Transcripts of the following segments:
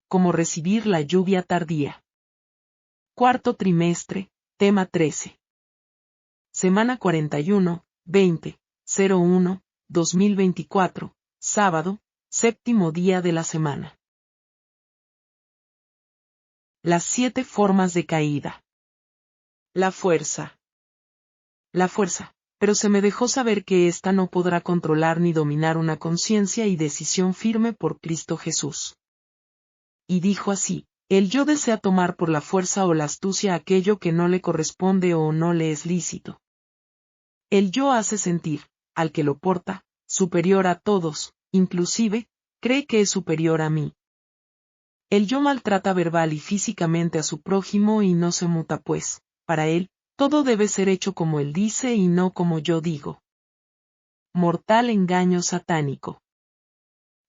como recibir la lluvia tardía. Cuarto trimestre, tema 13. Semana 41, 20/01/2024, sábado, séptimo día de la semana. Las 7 formas de caída. La fuerza. La fuerza, pero se me dejó saber que ésta no podrá controlar ni dominar una conciencia y decisión firme por Cristo Jesús. Y dijo así: el yo desea tomar por la fuerza o la astucia aquello que no le corresponde o no le es lícito. El yo hace sentir, al que lo porta, superior a todos, inclusive, cree que es superior a mí. El yo maltrata verbal y físicamente a su prójimo y no se muta pues, para él, todo debe ser hecho como él dice y no como yo digo. Mortal engaño satánico.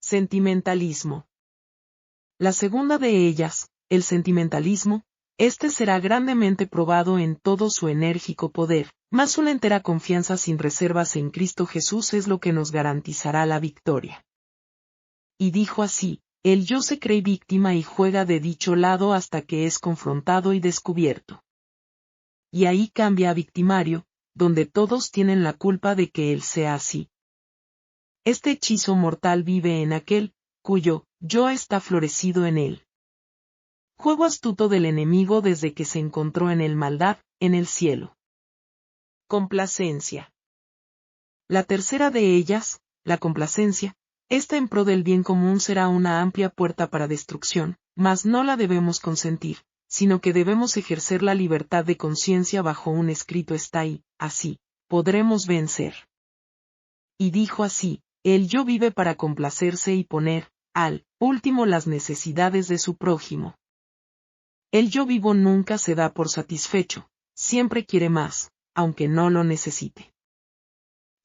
Sentimentalismo. La segunda de ellas, el sentimentalismo, este será grandemente probado en todo su enérgico poder, mas una entera confianza sin reservas en Cristo Jesús es lo que nos garantizará la victoria. Y dijo así: el yo se cree víctima y juega de dicho lado hasta que es confrontado y descubierto. Y ahí cambia a victimario, donde todos tienen la culpa de que él sea así. Este hechizo mortal vive en aquel, cuyo yo está florecido en él. Juego astuto del enemigo desde que se encontró en el maldad, en el cielo. Complacencia. La tercera de ellas, la complacencia, esta en pro del bien común será una amplia puerta para destrucción, mas no la debemos consentir, sino que debemos ejercer la libertad de conciencia bajo un escrito está y, así, podremos vencer. Y dijo así: el yo vive para complacerse y poner, al último, las necesidades de su prójimo. El yo vivo nunca se da por satisfecho, siempre quiere más, aunque no lo necesite.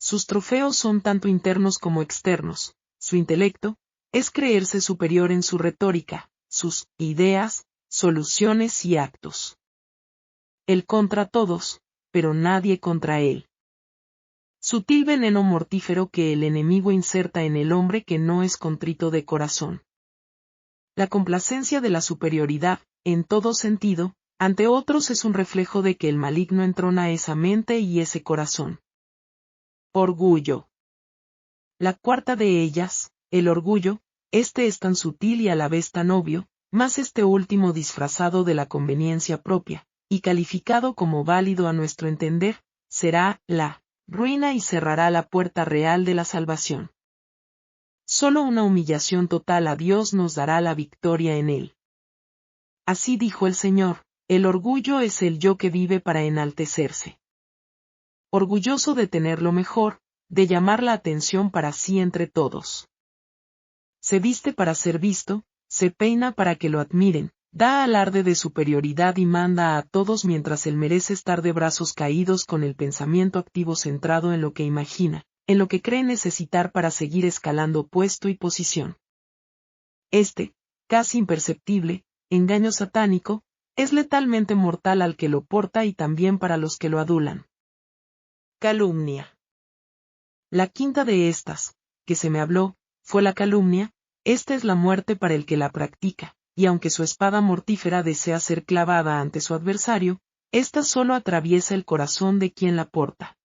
Sus trofeos son tanto internos como externos, su intelecto es creerse superior en su retórica, sus ideas, soluciones y actos. Él contra todos, pero nadie contra él. Sutil veneno mortífero que el enemigo inserta en el hombre que no es contrito de corazón. La complacencia de la superioridad, en todo sentido, ante otros es un reflejo de que el maligno entrona esa mente y ese corazón. Orgullo. La cuarta de ellas, el orgullo, este es tan sutil y a la vez tan obvio, mas este último disfrazado de la conveniencia propia, y calificado como válido a nuestro entender, será la ruina y cerrará la puerta real de la salvación. Solo una humillación total a Dios nos dará la victoria en él. Así dijo el Señor: el orgullo es el yo que vive para enaltecerse. Orgulloso de tener lo mejor, de llamar la atención para sí entre todos. Se viste para ser visto, se peina para que lo admiren, da alarde de superioridad y manda a todos mientras él merece estar de brazos caídos con el pensamiento activo centrado en lo que imagina, en lo que cree necesitar para seguir escalando puesto y posición. Este, casi imperceptible, engaño satánico, es letalmente mortal al que lo porta y también para los que lo adulan. Calumnia. La quinta de estas, que se me habló, fue la calumnia. Esta es la muerte para el que la practica, y aunque su espada mortífera desea ser clavada ante su adversario, ésta solo atraviesa el corazón de quien la porta.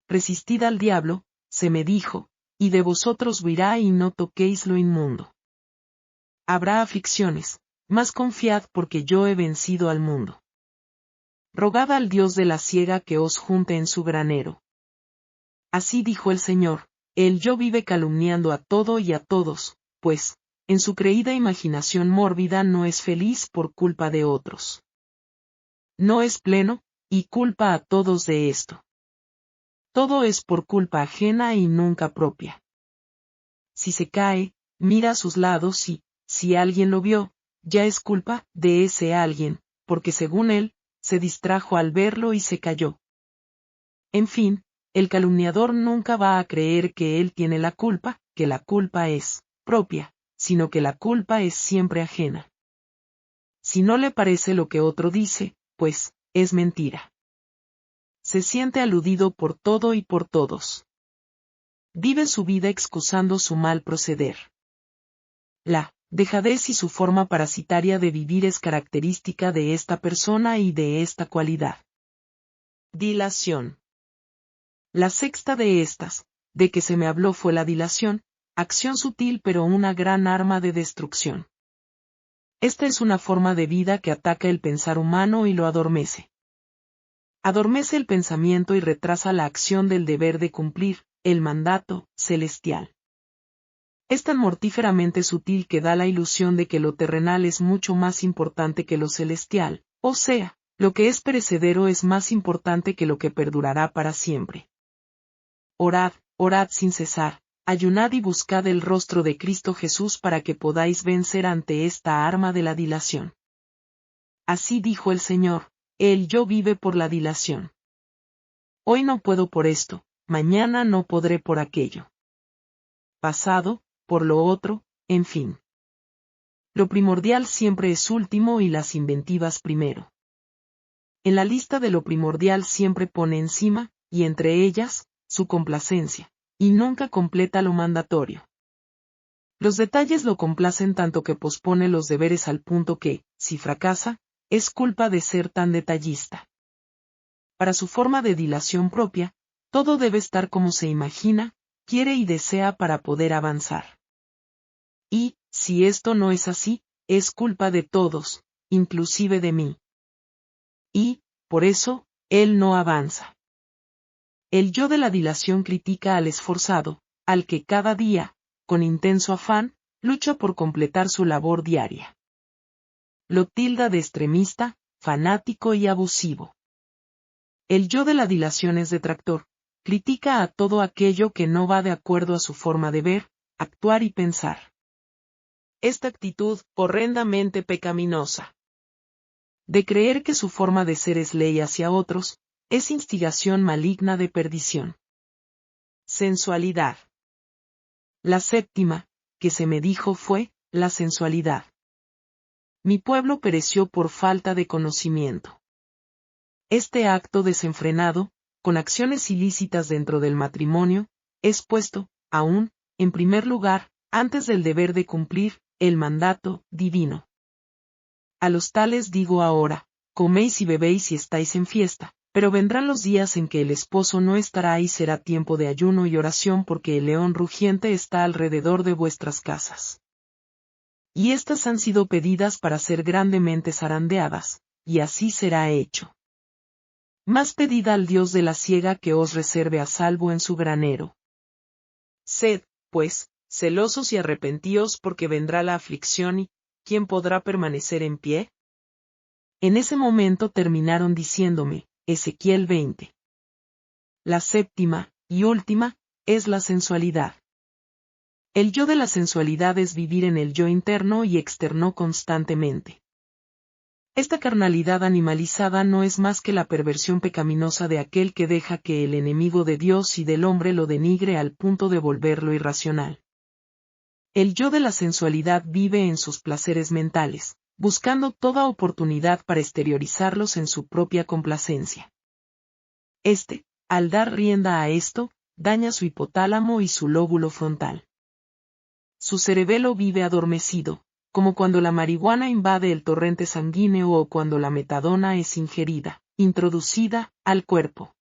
Resistid al diablo, se me dijo, y de vosotros huirá y no toquéis lo inmundo. Habrá aflicciones, mas confiad porque yo he vencido al mundo. Rogad al Dios de la siega que os junte en su granero. Así dijo el Señor: el yo vive calumniando a todo y a todos, pues, en su creída imaginación mórbida no es feliz por culpa de otros. No es pleno, y culpa a todos de esto. Todo es por culpa ajena y nunca propia. Si se cae, mira a sus lados y, si alguien lo vio, ya es culpa de ese alguien, porque según él, se distrajo al verlo y se cayó. En fin, el calumniador nunca va a creer que él tiene la culpa, que la culpa es propia, sino que la culpa es siempre ajena. Si no le parece lo que otro dice, pues, es mentira. Se siente aludido por todo y por todos. Vive su vida excusando su mal proceder. La dejadez y su forma parasitaria de vivir es característica de esta persona y de esta cualidad. Dilación. La sexta de estas, de que se me habló fue la dilación, acción sutil pero una gran arma de destrucción. Esta es una forma de vida que ataca el pensar humano y lo adormece. Adormece el pensamiento y retrasa la acción del deber de cumplir, el mandato celestial. Es tan mortíferamente sutil que da la ilusión de que lo terrenal es mucho más importante que lo celestial, o sea, lo que es perecedero es más importante que lo que perdurará para siempre. Orad, orad sin cesar, ayunad y buscad el rostro de Cristo Jesús para que podáis vencer ante esta arma de la dilación. Así dijo el Señor, el yo vive por la dilación. Hoy no puedo por esto, mañana no podré por aquello. Pasado, por lo otro, en fin. Lo primordial siempre es último y las inventivas primero. En la lista de lo primordial siempre pone encima, y entre ellas, su complacencia, y nunca completa lo mandatorio. Los detalles lo complacen tanto que pospone los deberes al punto que, si fracasa, es culpa de ser tan detallista. Para su forma de dilación propia, todo debe estar como se imagina, quiere y desea para poder avanzar. Y, si esto no es así, es culpa de todos, inclusive de mí. Y, por eso, él no avanza. El yo de la dilación critica al esforzado, al que cada día, con intenso afán, lucha por completar su labor diaria. Lo tilda de extremista, fanático y abusivo. El yo de la dilación es detractor, critica a todo aquello que no va de acuerdo a su forma de ver, actuar y pensar. Esta actitud, horrendamente pecaminosa, de creer que su forma de ser es ley hacia otros, es instigación maligna de perdición. Sensualidad. La séptima, que se me dijo fue, la sensualidad. Mi pueblo pereció por falta de conocimiento. Este acto desenfrenado, con acciones ilícitas dentro del matrimonio, es puesto, aún, en primer lugar, antes del deber de cumplir, el mandato divino. A los tales digo ahora, coméis y bebéis y estáis en fiesta, pero vendrán los días en que el esposo no estará y será tiempo de ayuno y oración porque el león rugiente está alrededor de vuestras casas. Y estas han sido pedidas para ser grandemente zarandeadas, y así será hecho. Más pedid al Dios de la siega que os reserve a salvo en su granero. Sed, pues, celosos y arrepentíos porque vendrá la aflicción y, ¿quién podrá permanecer en pie? En ese momento terminaron diciéndome, Ezequiel 20. La séptima, y última, es la sensualidad. El yo de la sensualidad es vivir en el yo interno y externo constantemente. Esta carnalidad animalizada no es más que la perversión pecaminosa de aquel que deja que el enemigo de Dios y del hombre lo denigre al punto de volverlo irracional. El yo de la sensualidad vive en sus placeres mentales, buscando toda oportunidad para exteriorizarlos en su propia complacencia. Al dar rienda a esto, daña su hipotálamo y su lóbulo frontal. Su cerebelo vive adormecido, como cuando la marihuana invade el torrente sanguíneo o cuando la metadona es ingerida, introducida, al cuerpo.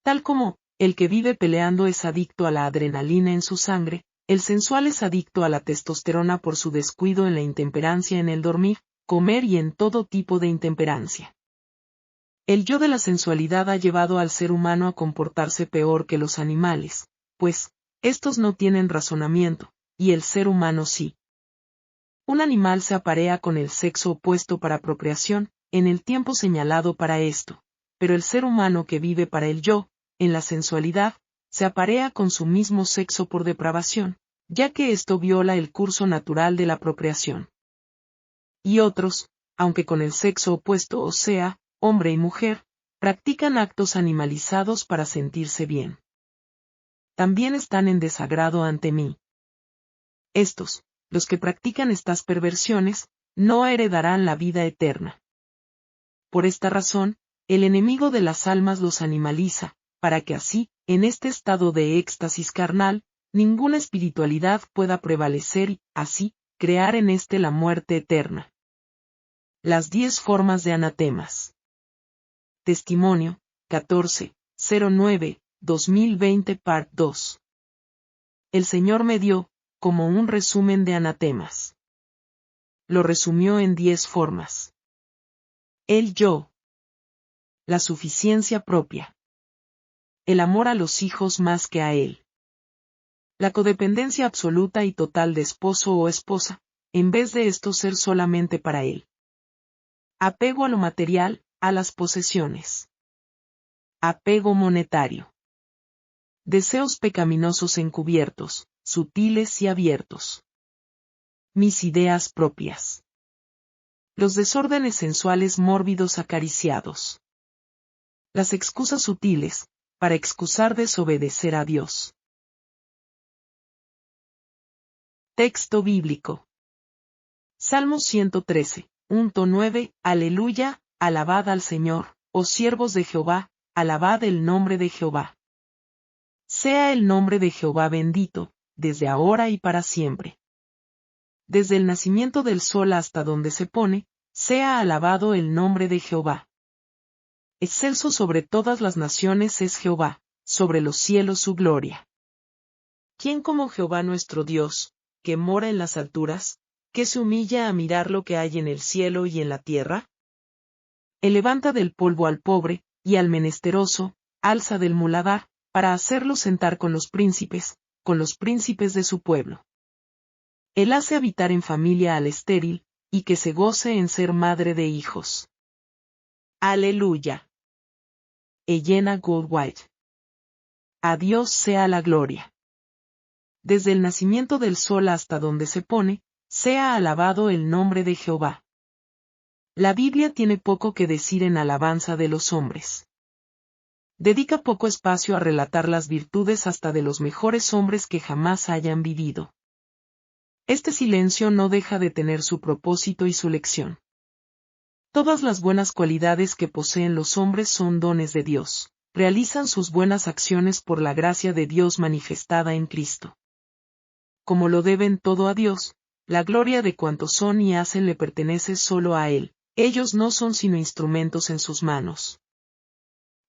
Tal como, el que vive peleando es adicto a la adrenalina en su sangre, el sensual es adicto a la testosterona por su descuido en la intemperancia en el dormir, comer y en todo tipo de intemperancia. El yo de la sensualidad ha llevado al ser humano a comportarse peor que los animales, pues, estos no tienen razonamiento, y el ser humano sí. Un animal se aparea con el sexo opuesto para procreación, en el tiempo señalado para esto, pero el ser humano que vive para el yo, en la sensualidad, se aparea con su mismo sexo por depravación, ya que esto viola el curso natural de la procreación. Y otros, aunque con el sexo opuesto o sea, hombre y mujer, practican actos animalizados para sentirse bien. También están en desagrado ante mí. Estos, los que practican estas perversiones, no heredarán la vida eterna. Por esta razón, el enemigo de las almas los animaliza, para que así, en este estado de éxtasis carnal, ninguna espiritualidad pueda prevalecer y, así, crear en éste la muerte eterna. Las 10 formas de anatemas. Testimonio, 14/09/2020 Part 2. El Señor me dio, como un resumen de anatemas. Lo resumió en 10 formas. El yo. La suficiencia propia. El amor a los hijos más que a él. La codependencia absoluta y total de esposo o esposa, en vez de esto ser solamente para él. Apego a lo material, a las posesiones. Apego monetario. Deseos pecaminosos encubiertos, sutiles y abiertos. Mis ideas propias. Los desórdenes sensuales mórbidos acariciados. Las excusas sutiles, para excusar desobedecer a Dios. Texto bíblico. Salmo 113, 1-9, Aleluya, alabad al Señor, oh siervos de Jehová, alabad el nombre de Jehová. Sea el nombre de Jehová bendito, desde ahora y para siempre. Desde el nacimiento del sol hasta donde se pone, sea alabado el nombre de Jehová. Excelso sobre todas las naciones es Jehová, sobre los cielos su gloria. ¿Quién como Jehová nuestro Dios, que mora en las alturas, que se humilla a mirar lo que hay en el cielo y en la tierra? Él levanta del polvo al pobre, y al menesteroso, alza del muladar, para hacerlo sentar con los príncipes de su pueblo. Él hace habitar en familia al estéril, y que se goce en ser madre de hijos. Aleluya. Elena Goldwhite. A Dios sea la gloria. Desde el nacimiento del sol hasta donde se pone, sea alabado el nombre de Jehová. La Biblia tiene poco que decir en alabanza de los hombres. Dedica poco espacio a relatar las virtudes hasta de los mejores hombres que jamás hayan vivido. Este silencio no deja de tener su propósito y su lección. Todas las buenas cualidades que poseen los hombres son dones de Dios, realizan sus buenas acciones por la gracia de Dios manifestada en Cristo. Como lo deben todo a Dios, la gloria de cuantos son y hacen le pertenece solo a Él, ellos no son sino instrumentos en sus manos.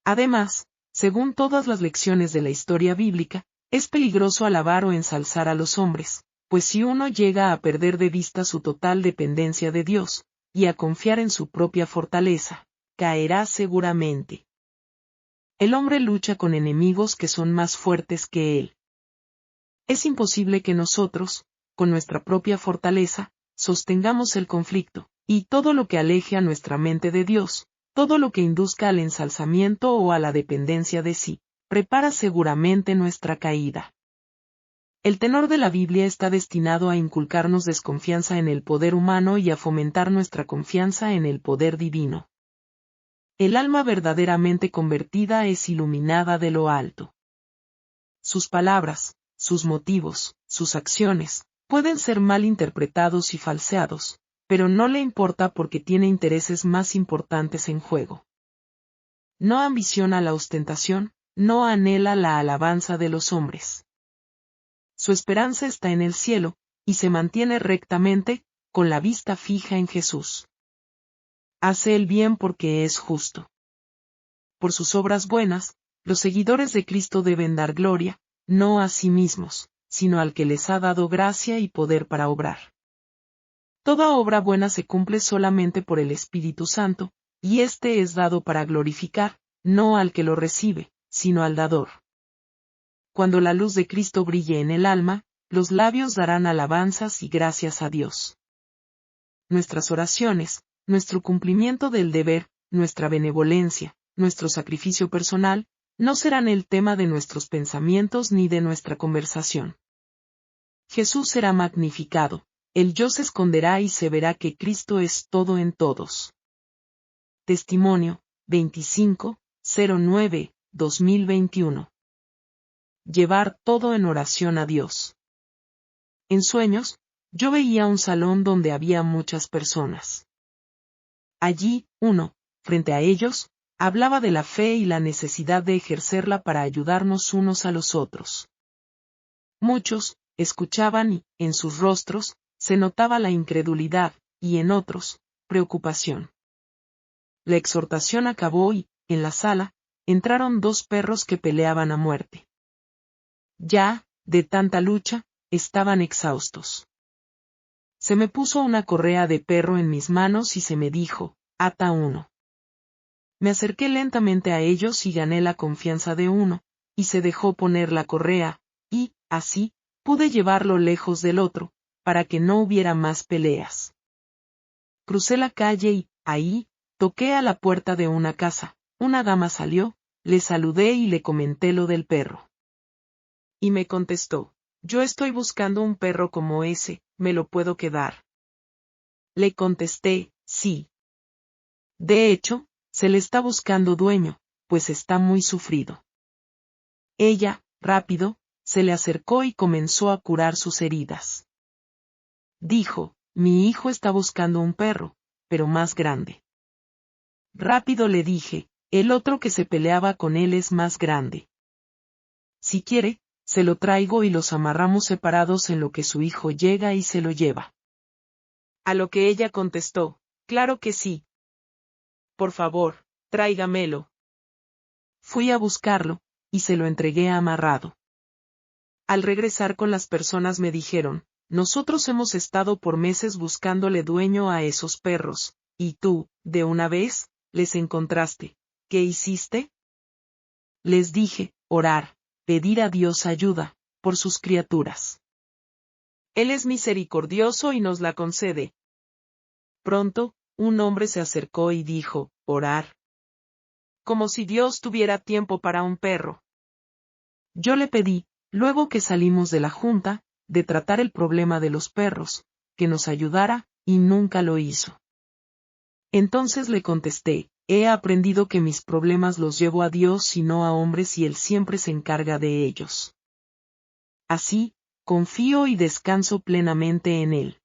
Además, según todas las lecciones de la historia bíblica, es peligroso alabar o ensalzar a los hombres, pues si uno llega a perder de vista su total dependencia de Dios, y a confiar en su propia fortaleza, caerá seguramente. El hombre lucha con enemigos que son más fuertes que él. Es imposible que nosotros, con nuestra propia fortaleza, sostengamos el conflicto, y todo lo que aleje a nuestra mente de Dios, todo lo que induzca al ensalzamiento o a la dependencia de sí, prepara seguramente nuestra caída. El tenor de la Biblia está destinado a inculcarnos desconfianza en el poder humano y a fomentar nuestra confianza en el poder divino. El alma verdaderamente convertida es iluminada de lo alto. Sus palabras, sus motivos, sus acciones, pueden ser mal interpretados y falseados, pero no le importa porque tiene intereses más importantes en juego. No ambiciona la ostentación, no anhela la alabanza de los hombres. Su esperanza está en el cielo, y se mantiene rectamente, con la vista fija en Jesús. Hace el bien porque es justo. Por sus obras buenas, los seguidores de Cristo deben dar gloria, no a sí mismos, sino al que les ha dado gracia y poder para obrar. Toda obra buena se cumple solamente por el Espíritu Santo, y éste es dado para glorificar, no al que lo recibe, sino al dador. Cuando la luz de Cristo brille en el alma, los labios darán alabanzas y gracias a Dios. Nuestras oraciones, nuestro cumplimiento del deber, nuestra benevolencia, nuestro sacrificio personal, no serán el tema de nuestros pensamientos ni de nuestra conversación. Jesús será magnificado, el yo se esconderá y se verá que Cristo es todo en todos. Testimonio, 25/09/2021. Llevar todo en oración a Dios. En sueños, yo veía un salón donde había muchas personas. Allí, uno, frente a ellos, hablaba de la fe y la necesidad de ejercerla para ayudarnos unos a los otros. Muchos, escuchaban y, en sus rostros, se notaba la incredulidad, y en otros, preocupación. La exhortación acabó y, en la sala, entraron 2 perros que peleaban a muerte. Ya, de tanta lucha, estaban exhaustos. Se me puso una correa de perro en mis manos y se me dijo, ata uno. Me acerqué lentamente a ellos y gané la confianza de uno, y se dejó poner la correa, y, así, pude llevarlo lejos del otro, para que no hubiera más peleas. Crucé la calle y, ahí, toqué a la puerta de una casa. Una dama salió, le saludé y le comenté lo del perro. Y me contestó, yo estoy buscando un perro como ese, ¿me lo puedo quedar? Le contesté, sí. De hecho, se le está buscando dueño, pues está muy sufrido. Ella, rápido, se le acercó y comenzó a curar sus heridas. Dijo, mi hijo está buscando un perro, pero más grande. Rápido le dije, el otro que se peleaba con él es más grande. Si quiere, se lo traigo y los amarramos separados en lo que su hijo llega y se lo lleva. A lo que ella contestó, claro que sí. Por favor, tráigamelo. Fui a buscarlo, y se lo entregué amarrado. Al regresar con las personas me dijeron, nosotros hemos estado por meses buscándole dueño a esos perros, y tú, de una vez, les encontraste. ¿Qué hiciste? Les dije, orar, pedir a Dios ayuda, por sus criaturas. Él es misericordioso y nos la concede. Pronto, un hombre se acercó y dijo, orar. Como si Dios tuviera tiempo para un perro. Yo le pedí, luego que salimos de la junta, de tratar el problema de los perros, que nos ayudara, y nunca lo hizo. Entonces le contesté, he aprendido que mis problemas los llevo a Dios y no a hombres y Él siempre se encarga de ellos. Así, confío y descanso plenamente en Él.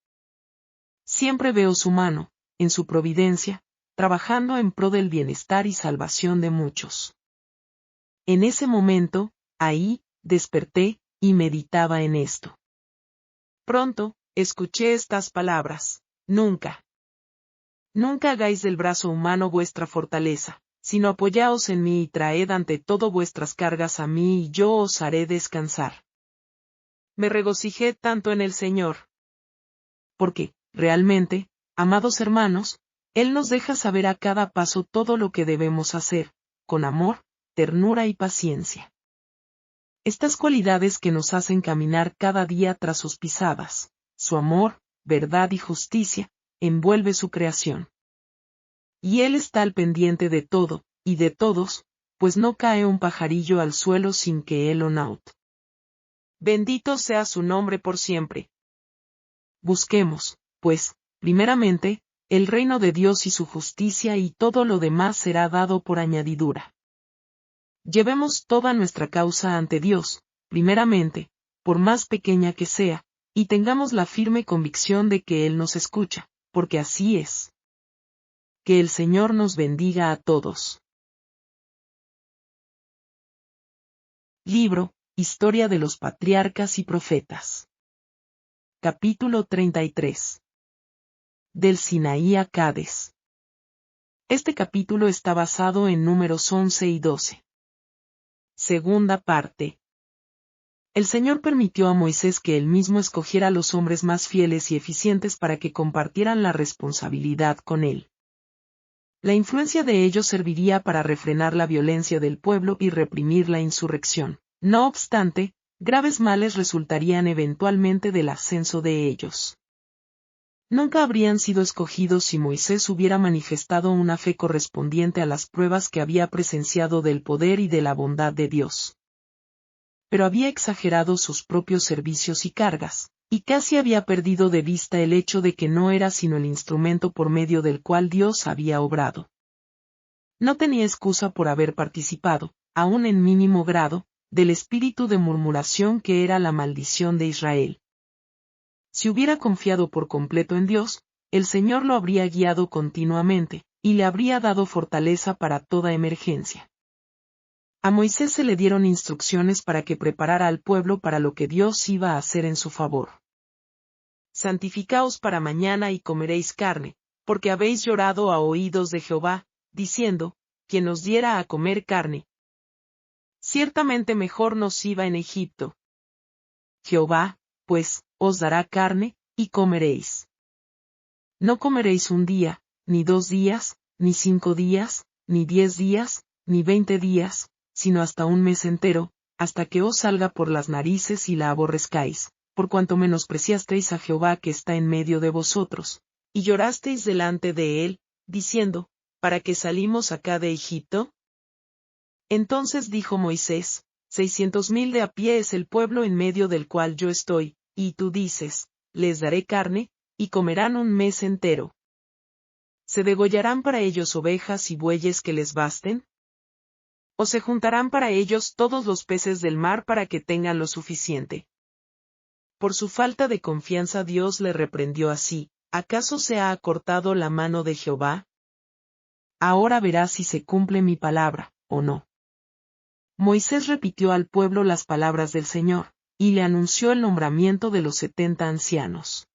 Siempre veo su mano, en su providencia, trabajando en pro del bienestar y salvación de muchos. En ese momento, ahí, desperté, y meditaba en esto. Pronto, escuché estas palabras, nunca. Nunca hagáis del brazo humano vuestra fortaleza, sino apoyaos en mí y traed ante todo vuestras cargas a mí y yo os haré descansar. Me regocijé tanto en el Señor. Porque, realmente, amados hermanos, Él nos deja saber a cada paso todo lo que debemos hacer, con amor, ternura y paciencia. Estas cualidades que nos hacen caminar cada día tras sus pisadas, su amor, verdad y justicia, envuelve su creación. Y Él está al pendiente de todo, y de todos, pues no cae un pajarillo al suelo sin que Él lo note. Bendito sea su nombre por siempre. Busquemos, pues, primeramente, el reino de Dios y su justicia y todo lo demás será dado por añadidura. Llevemos toda nuestra causa ante Dios, primeramente, por más pequeña que sea, y tengamos la firme convicción de que Él nos escucha, porque así es. Que el Señor nos bendiga a todos. Libro, Historia de los Patriarcas y Profetas. Capítulo 33. Del Sinaí a Cades. Este capítulo está basado en Números 11 y 12. Segunda parte. El Señor permitió a Moisés que él mismo escogiera a los hombres más fieles y eficientes para que compartieran la responsabilidad con él. La influencia de ellos serviría para refrenar la violencia del pueblo y reprimir la insurrección. No obstante, graves males resultarían eventualmente del ascenso de ellos. Nunca habrían sido escogidos si Moisés hubiera manifestado una fe correspondiente a las pruebas que había presenciado del poder y de la bondad de Dios. Pero había exagerado sus propios servicios y cargas, y casi había perdido de vista el hecho de que no era sino el instrumento por medio del cual Dios había obrado. No tenía excusa por haber participado, aun en mínimo grado, del espíritu de murmuración que era la maldición de Israel. Si hubiera confiado por completo en Dios, el Señor lo habría guiado continuamente, y le habría dado fortaleza para toda emergencia. A Moisés se le dieron instrucciones para que preparara al pueblo para lo que Dios iba a hacer en su favor. santificaos para mañana y comeréis carne, porque habéis llorado a oídos de Jehová, diciendo, ¿quién nos diera a comer carne? Ciertamente mejor nos iba en Egipto. Jehová, pues, os dará carne, y comeréis. No comeréis un día, ni 2 días, ni 5 días, ni 10 días, ni 20 días, sino hasta un mes entero, hasta que os salga por las narices y la aborrezcáis, por cuanto menospreciasteis a Jehová que está en medio de vosotros, y llorasteis delante de él, diciendo, ¿para qué salimos acá de Egipto? Entonces dijo Moisés, 600,000 de a pie es el pueblo en medio del cual yo estoy, y tú dices, les daré carne, y comerán un mes entero. ¿Se degollarán para ellos ovejas y bueyes que les basten? ¿O se juntarán para ellos todos los peces del mar para que tengan lo suficiente? Por su falta de confianza Dios le reprendió así, ¿acaso se ha acortado la mano de Jehová? Ahora verás si se cumple mi palabra, o no. Moisés repitió al pueblo las palabras del Señor, y le anunció el nombramiento de los 70 ancianos.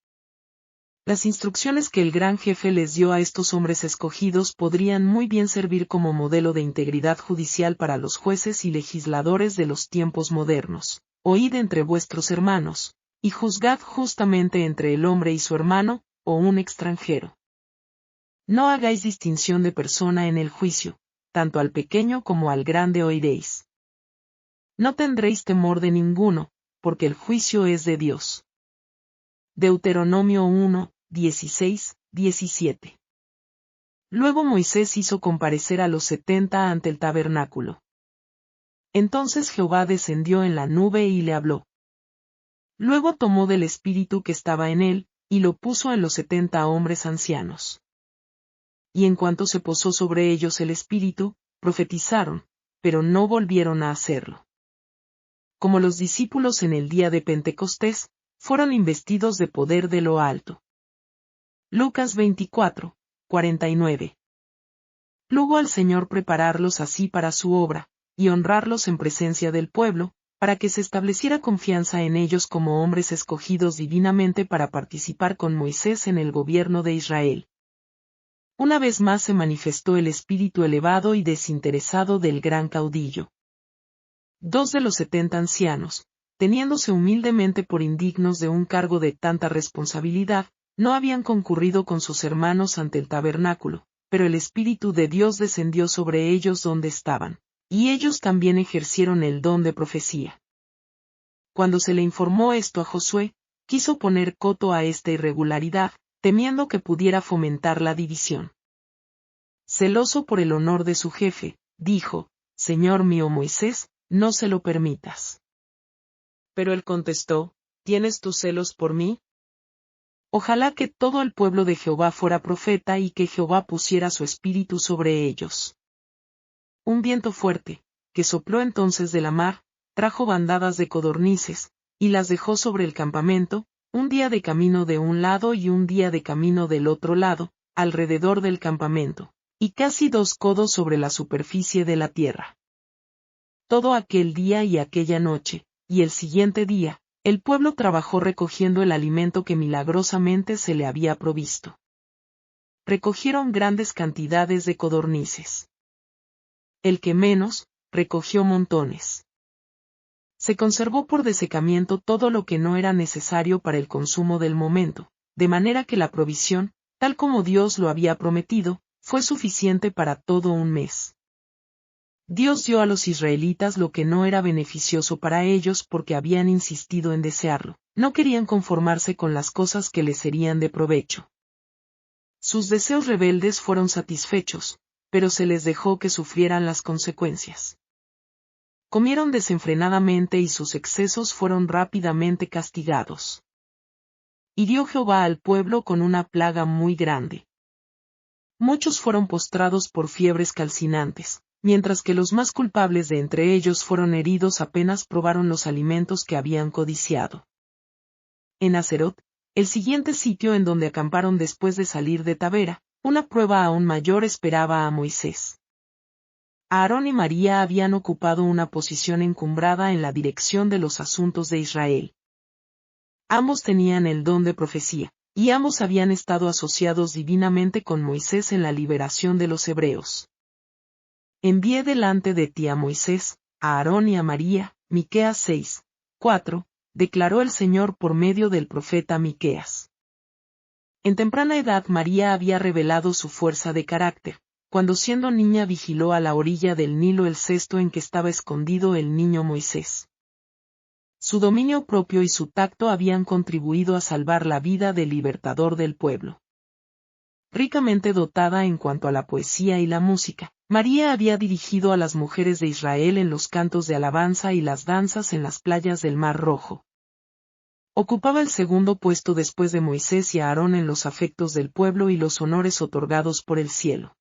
Las instrucciones que el gran jefe les dio a estos hombres escogidos podrían muy bien servir como modelo de integridad judicial para los jueces y legisladores de los tiempos modernos. Oíd entre vuestros hermanos, y juzgad justamente entre el hombre y su hermano, o un extranjero. No hagáis distinción de persona en el juicio, tanto al pequeño como al grande oiréis. No tendréis temor de ninguno, porque el juicio es de Dios. Deuteronomio 1, 16, 17. Luego Moisés hizo comparecer a los 70 ante el tabernáculo. Entonces Jehová descendió en la nube y le habló. Luego tomó del espíritu que estaba en él, y lo puso en los 70 hombres ancianos. Y en cuanto se posó sobre ellos el espíritu, profetizaron, pero no volvieron a hacerlo. Como los discípulos en el día de Pentecostés, fueron investidos de poder de lo alto. Lucas 24, 49. Plugo al Señor prepararlos así para su obra, y honrarlos en presencia del pueblo, para que se estableciera confianza en ellos como hombres escogidos divinamente para participar con Moisés en el gobierno de Israel. Una vez más se manifestó el espíritu elevado y desinteresado del gran caudillo. 2 de los 70 ancianos, teniéndose humildemente por indignos de un cargo de tanta responsabilidad, no habían concurrido con sus hermanos ante el tabernáculo, pero el Espíritu de Dios descendió sobre ellos donde estaban, y ellos también ejercieron el don de profecía. Cuando se le informó esto a Josué, quiso poner coto a esta irregularidad, temiendo que pudiera fomentar la división. Celoso por el honor de su jefe, dijo, Señor mío Moisés, no se lo permitas. Pero él contestó, ¿tienes tus celos por mí? Ojalá que todo el pueblo de Jehová fuera profeta y que Jehová pusiera su espíritu sobre ellos. Un viento fuerte, que sopló entonces de la mar, trajo bandadas de codornices, y las dejó sobre el campamento, un día de camino de un lado y un día de camino del otro lado, alrededor del campamento, y casi 2 codos sobre la superficie de la tierra. Todo aquel día y aquella noche, y el siguiente día, el pueblo trabajó recogiendo el alimento que milagrosamente se le había provisto. Recogieron grandes cantidades de codornices. El que menos, recogió montones. Se conservó por desecamiento todo lo que no era necesario para el consumo del momento, de manera que la provisión, tal como Dios lo había prometido, fue suficiente para todo un mes. Dios dio a los israelitas lo que no era beneficioso para ellos porque habían insistido en desearlo, no querían conformarse con las cosas que les serían de provecho. Sus deseos rebeldes fueron satisfechos, pero se les dejó que sufrieran las consecuencias. Comieron desenfrenadamente y sus excesos fueron rápidamente castigados. Hirió Jehová al pueblo con una plaga muy grande. Muchos fueron postrados por fiebres calcinantes, mientras que los más culpables de entre ellos fueron heridos apenas probaron los alimentos que habían codiciado. En Acerot, el siguiente sitio en donde acamparon después de salir de Tabera, una prueba aún mayor esperaba a Moisés. Aarón y María habían ocupado una posición encumbrada en la dirección de los asuntos de Israel. Ambos tenían el don de profecía, y ambos habían estado asociados divinamente con Moisés en la liberación de los hebreos. Envié delante de ti a Moisés, a Aarón y a María, Miqueas 6:4, declaró el Señor por medio del profeta Miqueas. En temprana edad María había revelado su fuerza de carácter, cuando siendo niña vigiló a la orilla del Nilo el cesto en que estaba escondido el niño Moisés. Su dominio propio y su tacto habían contribuido a salvar la vida del libertador del pueblo. Ricamente dotada en cuanto a la poesía y la música, María había dirigido a las mujeres de Israel en los cantos de alabanza y las danzas en las playas del Mar Rojo. Ocupaba el segundo puesto después de Moisés y Aarón en los afectos del pueblo y los honores otorgados por el cielo.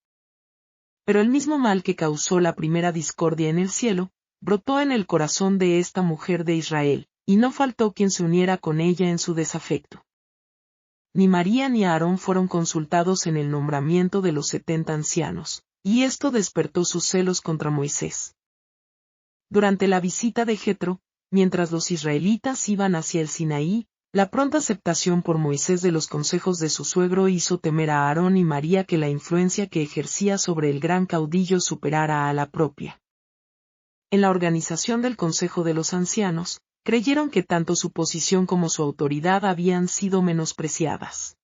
Pero el mismo mal que causó la primera discordia en el cielo, brotó en el corazón de esta mujer de Israel, y no faltó quien se uniera con ella en su desafecto. Ni María ni Aarón fueron consultados en el nombramiento de los 70 ancianos, y esto despertó sus celos contra Moisés. Durante la visita de Jetro, mientras los israelitas iban hacia el Sinaí, la pronta aceptación por Moisés de los consejos de su suegro hizo temer a Aarón y María que la influencia que ejercía sobre el gran caudillo superara a la propia. En la organización del Consejo de los Ancianos, creyeron que tanto su posición como su autoridad habían sido menospreciadas.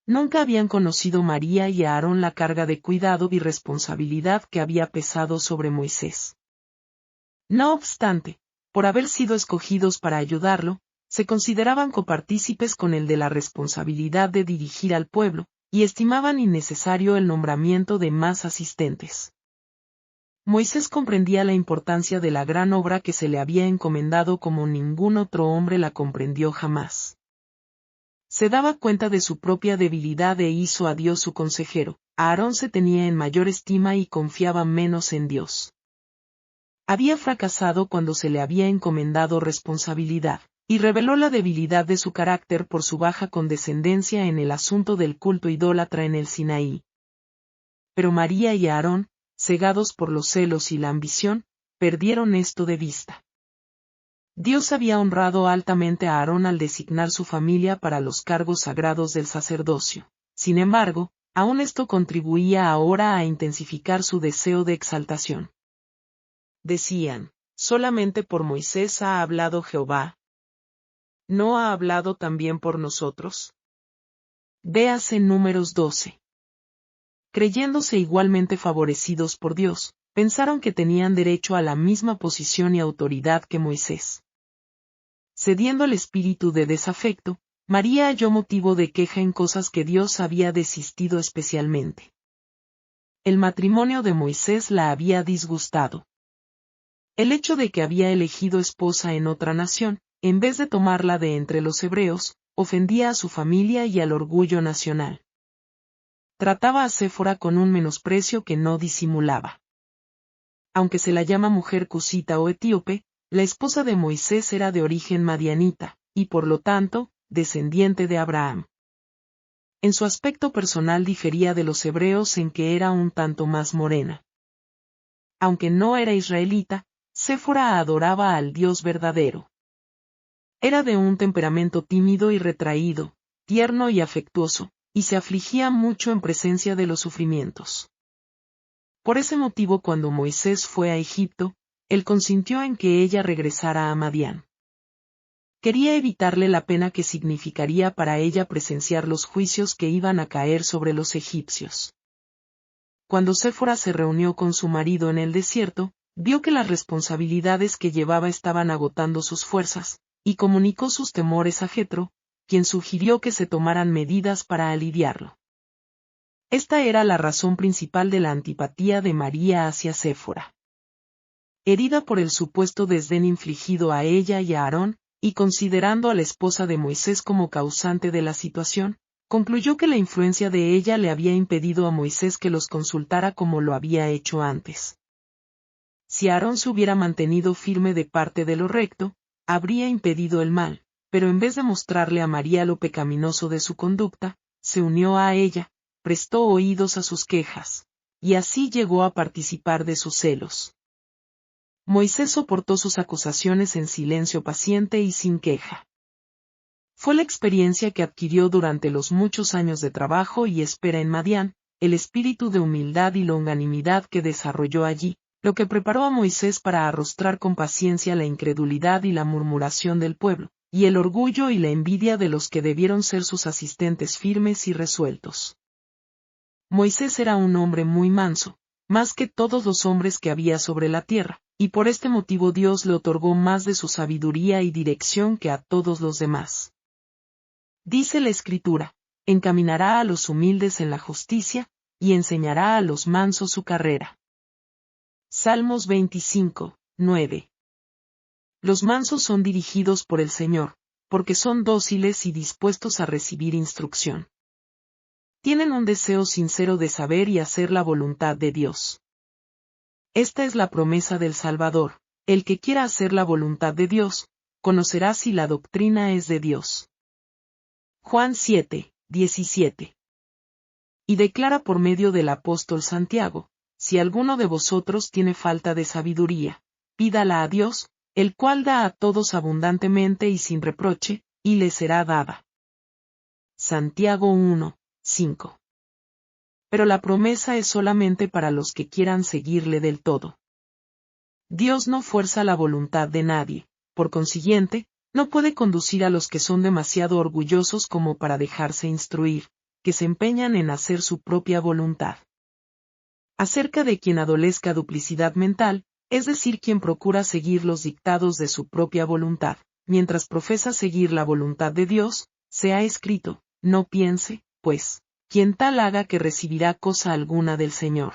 Nunca habían conocido María y Aarón la carga de cuidado y responsabilidad que había pesado sobre Moisés. No obstante, por haber sido escogidos para ayudarlo, se consideraban copartícipes con el de la responsabilidad de dirigir al pueblo, y estimaban innecesario el nombramiento de más asistentes. Moisés comprendía la importancia de la gran obra que se le había encomendado como ningún otro hombre la comprendió jamás. Se daba cuenta de su propia debilidad e hizo a Dios su consejero. Aarón se tenía en mayor estima y confiaba menos en Dios. Había fracasado cuando se le había encomendado responsabilidad, y reveló la debilidad de su carácter por su baja condescendencia en el asunto del culto idólatra en el Sinaí. Pero María y Aarón, cegados por los celos y la ambición, perdieron esto de vista. Dios había honrado altamente a Aarón al designar su familia para los cargos sagrados del sacerdocio. Sin embargo, aún esto contribuía ahora a intensificar su deseo de exaltación. Decían, solamente por Moisés ha hablado Jehová. ¿No ha hablado también por nosotros? Véase Números 12. Creyéndose igualmente favorecidos por Dios, pensaron que tenían derecho a la misma posición y autoridad que Moisés. Cediendo al espíritu de desafecto, María halló motivo de queja en cosas que Dios había desistido especialmente. El matrimonio de Moisés la había disgustado. El hecho de que había elegido esposa en otra nación, en vez de tomarla de entre los hebreos, ofendía a su familia y al orgullo nacional. Trataba a Séfora con un menosprecio que no disimulaba. Aunque se la llama mujer cusita o etíope, la esposa de Moisés era de origen madianita, y por lo tanto, descendiente de Abraham. En su aspecto personal difería de los hebreos en que era un tanto más morena. Aunque no era israelita, Séfora adoraba al Dios verdadero. Era de un temperamento tímido y retraído, tierno y afectuoso, y se afligía mucho en presencia de los sufrimientos. Por ese motivo cuando Moisés fue a Egipto, él consintió en que ella regresara a Madián. Quería evitarle la pena que significaría para ella presenciar los juicios que iban a caer sobre los egipcios. Cuando Séfora se reunió con su marido en el desierto, vio que las responsabilidades que llevaba estaban agotando sus fuerzas, y comunicó sus temores a Jetro, quien sugirió que se tomaran medidas para aliviarlo. Esta era la razón principal de la antipatía de María hacia Séfora. Herida por el supuesto desdén infligido a ella y a Aarón, y considerando a la esposa de Moisés como causante de la situación, concluyó que la influencia de ella le había impedido a Moisés que los consultara como lo había hecho antes. Si Aarón se hubiera mantenido firme de parte de lo recto, habría impedido el mal, pero en vez de mostrarle a María lo pecaminoso de su conducta, se unió a ella, prestó oídos a sus quejas, y así llegó a participar de sus celos. Moisés soportó sus acusaciones en silencio paciente y sin queja. Fue la experiencia que adquirió durante los muchos años de trabajo y espera en Madián, el espíritu de humildad y longanimidad que desarrolló allí, lo que preparó a Moisés para arrostrar con paciencia la incredulidad y la murmuración del pueblo, y el orgullo y la envidia de los que debieron ser sus asistentes firmes y resueltos. Moisés era un hombre muy manso, más que todos los hombres que había sobre la tierra, y por este motivo Dios le otorgó más de su sabiduría y dirección que a todos los demás. Dice la Escritura, encaminará a los humildes en la justicia, y enseñará a los mansos su carrera. Salmos 25, 9. Los mansos son dirigidos por el Señor, porque son dóciles y dispuestos a recibir instrucción. Tienen un deseo sincero de saber y hacer la voluntad de Dios. Esta es la promesa del Salvador: el que quiera hacer la voluntad de Dios, conocerá si la doctrina es de Dios. Juan 7, 17. Y declara por medio del apóstol Santiago: si alguno de vosotros tiene falta de sabiduría, pídala a Dios, el cual da a todos abundantemente y sin reproche, y le será dada. Santiago 1, 5. Pero la promesa es solamente para los que quieran seguirle del todo. Dios no fuerza la voluntad de nadie, por consiguiente, no puede conducir a los que son demasiado orgullosos como para dejarse instruir, que se empeñan en hacer su propia voluntad. Acerca de quien adolezca duplicidad mental, es decir, quien procura seguir los dictados de su propia voluntad, mientras profesa seguir la voluntad de Dios, se ha escrito: no piense, pues, quien tal haga que recibirá cosa alguna del Señor.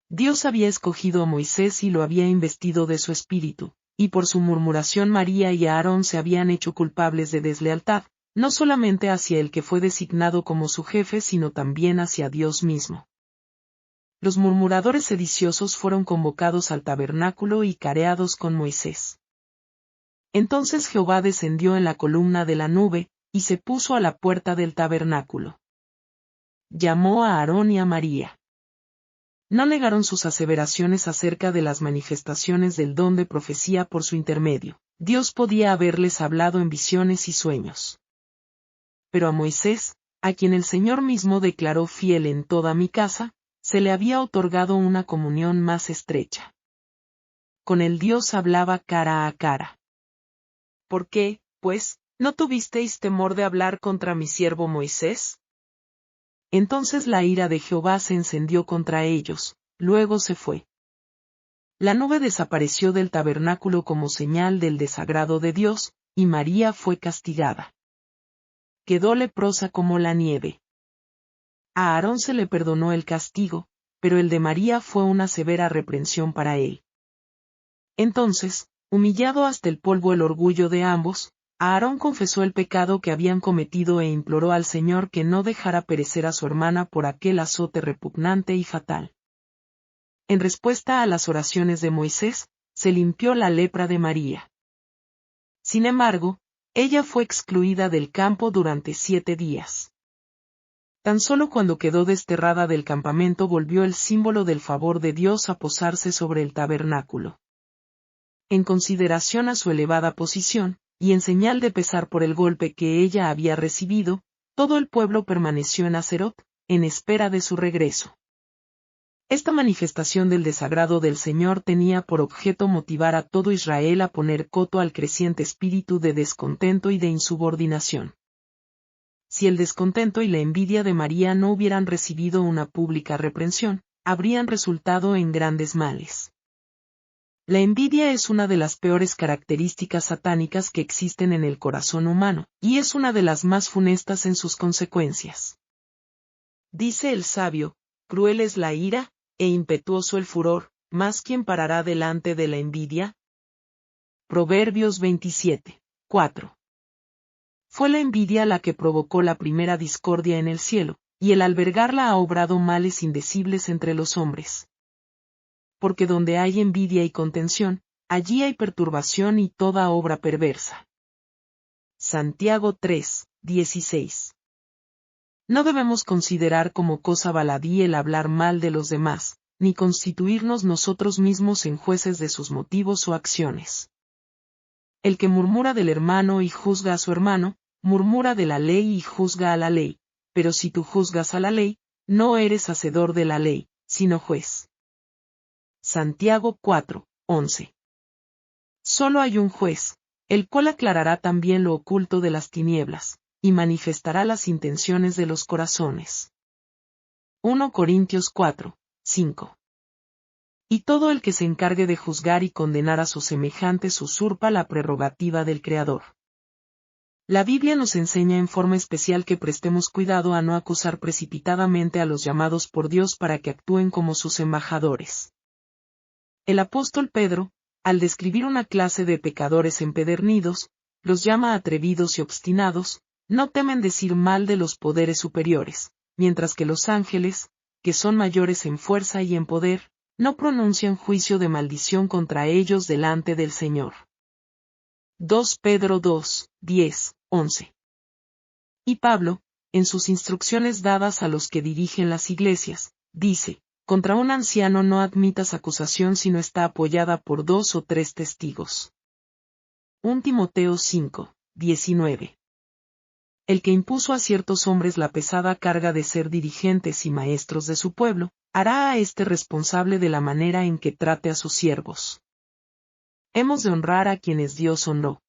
Dios había escogido a Moisés y lo había investido de su espíritu, y por su murmuración María y Aarón se habían hecho culpables de deslealtad, no solamente hacia el que fue designado como su jefe, sino también hacia Dios mismo. Los murmuradores sediciosos fueron convocados al tabernáculo y careados con Moisés. Entonces Jehová descendió en la columna de la nube, y se puso a la puerta del tabernáculo. Llamó a Aarón y a María. No negaron sus aseveraciones acerca de las manifestaciones del don de profecía por su intermedio. Dios podía haberles hablado en visiones y sueños. Pero a Moisés, a quien el Señor mismo declaró fiel en toda mi casa, se le había otorgado una comunión más estrecha. Con el Dios hablaba cara a cara. ¿Por qué, pues, no tuvisteis temor de hablar contra mi siervo Moisés? Entonces la ira de Jehová se encendió contra ellos, luego se fue. La nube desapareció del tabernáculo como señal del desagrado de Dios, y María fue castigada. Quedó leprosa como la nieve. A Aarón se le perdonó el castigo, pero el de María fue una severa reprensión para él. Entonces, humillado hasta el polvo el orgullo de ambos, Aarón confesó el pecado que habían cometido e imploró al Señor que no dejara perecer a su hermana por aquel azote repugnante y fatal. En respuesta a las oraciones de Moisés, se limpió la lepra de María. Sin embargo, ella fue excluida del campo durante 7 días. Tan solo cuando quedó desterrada del campamento volvió el símbolo del favor de Dios a posarse sobre el tabernáculo. En consideración a su elevada posición, y en señal de pesar por el golpe que ella había recibido, todo el pueblo permaneció en Aserot, en espera de su regreso. Esta manifestación del desagrado del Señor tenía por objeto motivar a todo Israel a poner coto al creciente espíritu de descontento y de insubordinación. Si el descontento y la envidia de María no hubieran recibido una pública reprensión, habrían resultado en grandes males. La envidia es una de las peores características satánicas que existen en el corazón humano, y es una de las más funestas en sus consecuencias. Dice el sabio: cruel es la ira, e impetuoso el furor, mas ¿quién parará delante de la envidia? Proverbios 27, 4. Fue la envidia la que provocó la primera discordia en el cielo, y el albergarla ha obrado males indecibles entre los hombres. Porque donde hay envidia y contención, allí hay perturbación y toda obra perversa. Santiago 3, 16. No debemos considerar como cosa baladí el hablar mal de los demás, ni constituirnos nosotros mismos en jueces de sus motivos o acciones. El que murmura del hermano y juzga a su hermano, murmura de la ley y juzga a la ley, pero si tú juzgas a la ley, no eres hacedor de la ley, sino juez. Santiago 4:11. Solo hay un juez, el cual aclarará también lo oculto de las tinieblas, y manifestará las intenciones de los corazones. 1 Corintios 4:5. Y todo el que se encargue de juzgar y condenar a sus semejantes usurpa la prerrogativa del Creador. La Biblia nos enseña en forma especial que prestemos cuidado a no acusar precipitadamente a los llamados por Dios para que actúen como sus embajadores. El apóstol Pedro, al describir una clase de pecadores empedernidos, los llama atrevidos y obstinados, no temen decir mal de los poderes superiores, mientras que los ángeles, que son mayores en fuerza y en poder, no pronuncian juicio de maldición contra ellos delante del Señor. 2 Pedro 2:10-11. Y Pablo, en sus instrucciones dadas a los que dirigen las iglesias, dice, contra un anciano no admitas acusación si no está apoyada por 2 o 3 testigos. 1 Timoteo 5:19. El que impuso a ciertos hombres la pesada carga de ser dirigentes y maestros de su pueblo, hará a éste responsable de la manera en que trate a sus siervos. Hemos de honrar a quienes Dios honró.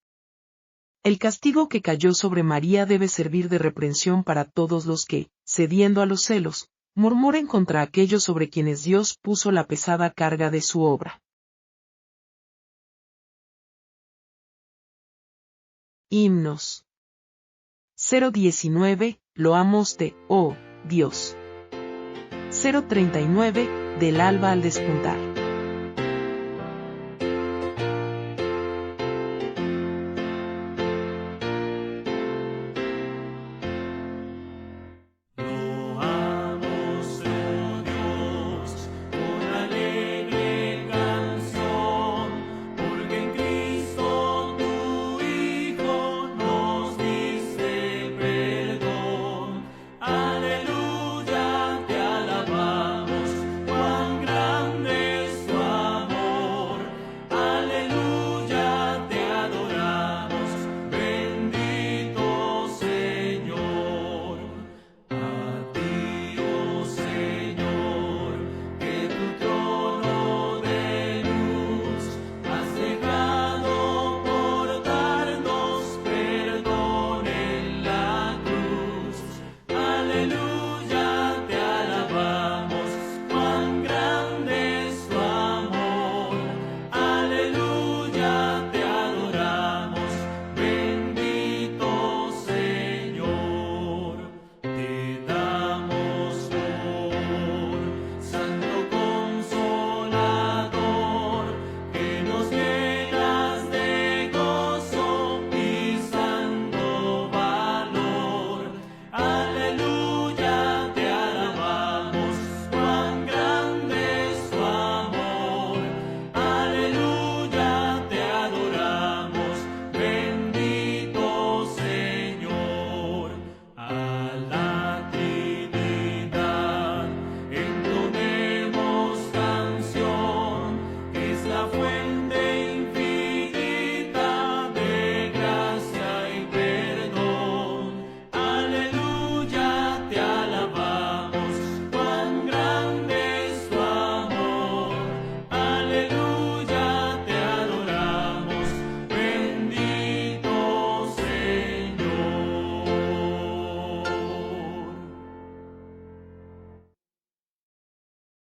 El castigo que cayó sobre María debe servir de reprensión para todos los que, cediendo a los celos, murmuren contra aquellos sobre quienes Dios puso la pesada carga de su obra. Himnos. 0:19, loámoste, oh Dios. 0:39, del alba al despuntar.